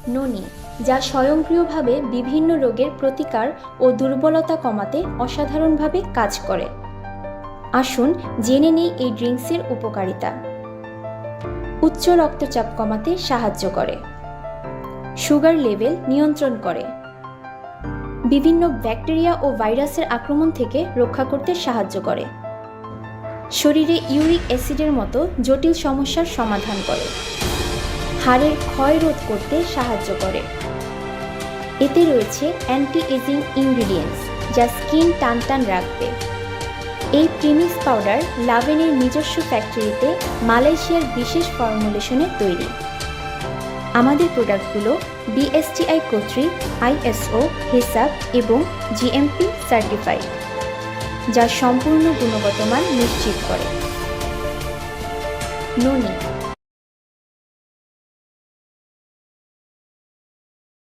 ননি, যা স্বয়ংক্রিয়ভাবে বিভিন্ন রোগের প্রতিকার ও দুর্বলতা কমাতে অসাধারণভাবে কাজ করে। আসুন জেনে নেই এই ড্রিঙ্কসের উপকারিতা। উচ্চ রক্তচাপ কমাতে সাহায্য করে, সুগার লেভেল নিয়ন্ত্রণ করে, বিভিন্ন ব্যাকটেরিয়া ও ভাইরাসের আক্রমণ থেকে রক্ষা করতে সাহায্য করে, শরীরে ইউরিক অ্যাসিডের মতো জটিল সমস্যার সমাধান করে, হাড়ের ক্ষয় রোধ করতে সাহায্য করে। এতে রয়েছে অ্যান্টি এজিং ইনগ্রিডিয়েন্টস, যা স্কিন টানটান রাখবে। এই প্রিমিক্স পাউডার লাভেনের নিজস্ব ফ্যাক্টরিতে মালয়েশিয়ার বিশেষ ফর্মুলেশনে তৈরি। আমাদের প্রোডাক্টগুলো বিএসটিআই কর্তৃক ISO, হিসাব এবং GMP সার্টিফাইড, যা সম্পূর্ণ গুণগত মান নিশ্চিত করে। ননি।